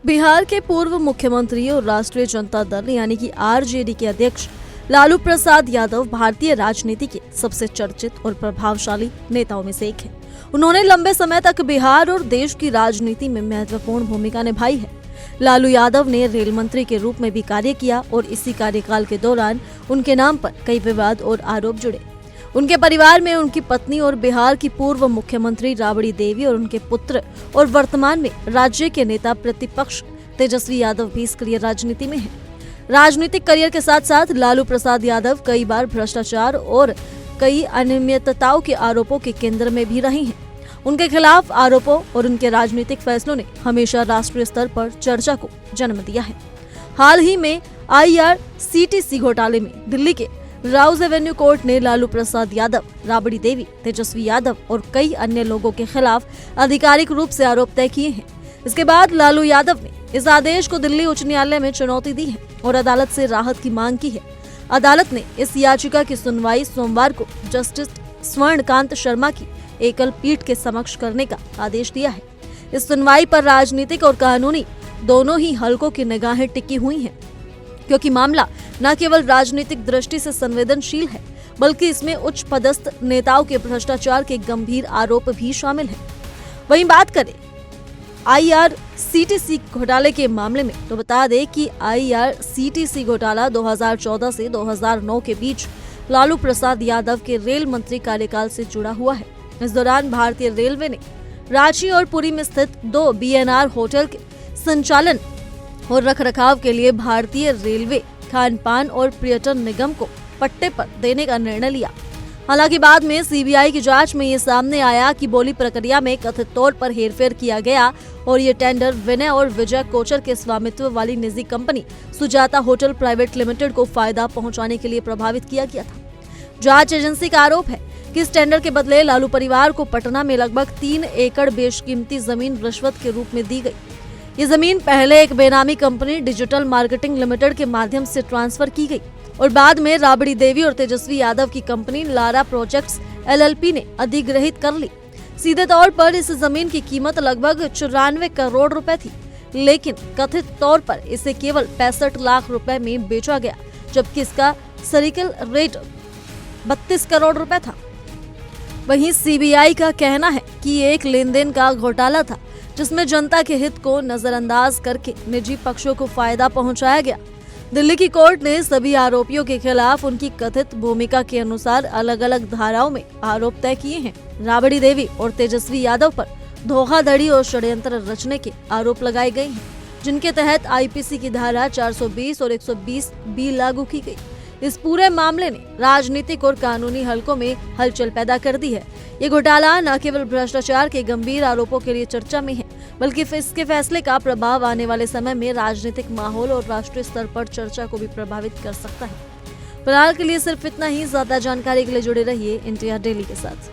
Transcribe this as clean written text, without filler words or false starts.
बिहार के पूर्व मुख्यमंत्री और राष्ट्रीय जनता दल यानी कि आरजेडी के अध्यक्ष लालू प्रसाद यादव भारतीय राजनीति के सबसे चर्चित और प्रभावशाली नेताओं में से एक हैं। उन्होंने लंबे समय तक बिहार और देश की राजनीति में महत्वपूर्ण भूमिका निभाई है। लालू यादव ने रेल मंत्री के रूप में भी कार्य किया और इसी कार्यकाल के दौरान उनके नाम पर कई विवाद और आरोप जुड़े। उनके परिवार में उनकी पत्नी और बिहार की पूर्व मुख्यमंत्री राबड़ी देवी और उनके पुत्र और वर्तमान में राज्य के नेता प्रतिपक्ष तेजस्वी यादव भी सक्रिय राजनीति में हैं। राजनीतिक करियर के साथ साथ लालू प्रसाद यादव कई बार भ्रष्टाचार और कई अनियमितताओं के आरोपों के केंद्र में भी रहे हैं। उनके खिलाफ आरोपों और उनके राजनीतिक फैसलों ने हमेशा राष्ट्रीय स्तर पर चर्चा को जन्म दिया है। हाल ही में IRCTC घोटाले में दिल्ली के राउज एवेन्यू कोर्ट ने लालू प्रसाद यादव, राबड़ी देवी, तेजस्वी यादव और कई अन्य लोगों के खिलाफ आधिकारिक रूप से आरोप तय किए हैं। इसके बाद लालू यादव ने इस आदेश को दिल्ली उच्च न्यायालय में चुनौती दी है और अदालत से राहत की मांग की है। अदालत ने इस याचिका की सुनवाई सोमवार को जस्टिस स्वर्णकांत शर्मा की एकल पीठ के समक्ष करने का आदेश दिया है। इस सुनवाई पर राजनीतिक और कानूनी दोनों ही हलकों की निगाहें टिकी हुई हैं, क्योंकि मामला न केवल राजनीतिक दृष्टि से संवेदनशील है, बल्कि इसमें उच्च पदस्थ नेताओं के भ्रष्टाचार के गंभीर आरोप भी शामिल हैं। वहीं बात करें IRCTC घोटाले के मामले में तो बता दें कि IRCTC घोटाला 2014 से 2009 के बीच लालू प्रसाद यादव के रेल मंत्री कार्यकाल से जुड़ा हुआ है। इस दौरान भारतीय रेलवे ने रांची और पुरी में स्थित 2 BNR होटल के संचालन और रखरखाव के लिए भारतीय रेलवे खान पान और पर्यटन निगम को पट्टे पर देने का निर्णय लिया। हालांकि बाद में CBI की जांच में ये सामने आया कि बोली प्रक्रिया में कथित तौर पर हेरफेर किया गया और ये टेंडर विनय और विजय कोचर के स्वामित्व वाली निजी company Sujata hotel private limited को फायदा पहुंचाने के लिए प्रभावित किया गया था। जांच एजेंसी का आरोप है कि इस टेंडर के बदले लालू परिवार को पटना में लगभग 3 एकड़ बेशकीमती जमीन रिश्वत के रूप में दी गई। ये जमीन पहले एक बेनामी कंपनी डिजिटल मार्केटिंग लिमिटेड के माध्यम से ट्रांसफर की गई और बाद में राबड़ी देवी और तेजस्वी यादव की कंपनी लारा प्रोजेक्ट्स LLP ने अधिग्रहित कर ली। सीधे तौर पर इस जमीन की कीमत लगभग 94 करोड़ रुपए थी, लेकिन कथित तौर पर इसे केवल 65 लाख रुपए में बेचा गया, जबकि इसका सर्किल रेट 32 करोड़ रुपए था। वहीं CBI का कहना है कि ये एक लेन देन का घोटाला था, जिसमें जनता के हित को नजरअंदाज करके निजी पक्षों को फायदा पहुंचाया गया। दिल्ली की कोर्ट ने सभी आरोपियों के खिलाफ उनकी कथित भूमिका के अनुसार अलग अलग धाराओं में आरोप तय किए हैं। राबड़ी देवी और तेजस्वी यादव पर धोखाधड़ी और षड्यंत्र रचने के आरोप लगाए गए हैं, जिनके तहत IPC की धारा 420 और 120B लागू की गई। इस पूरे मामले ने राजनीतिक और कानूनी हलकों में हलचल पैदा कर दी है। ये घोटाला न केवल भ्रष्टाचार के गंभीर आरोपों के लिए चर्चा में है, बल्कि इसके फैसले का प्रभाव आने वाले समय में राजनीतिक माहौल और राष्ट्रीय स्तर पर चर्चा को भी प्रभावित कर सकता है। फिलहाल के लिए सिर्फ इतना ही। ज्यादा जानकारी के लिए जुड़े रहिए इंडिया डेली के साथ।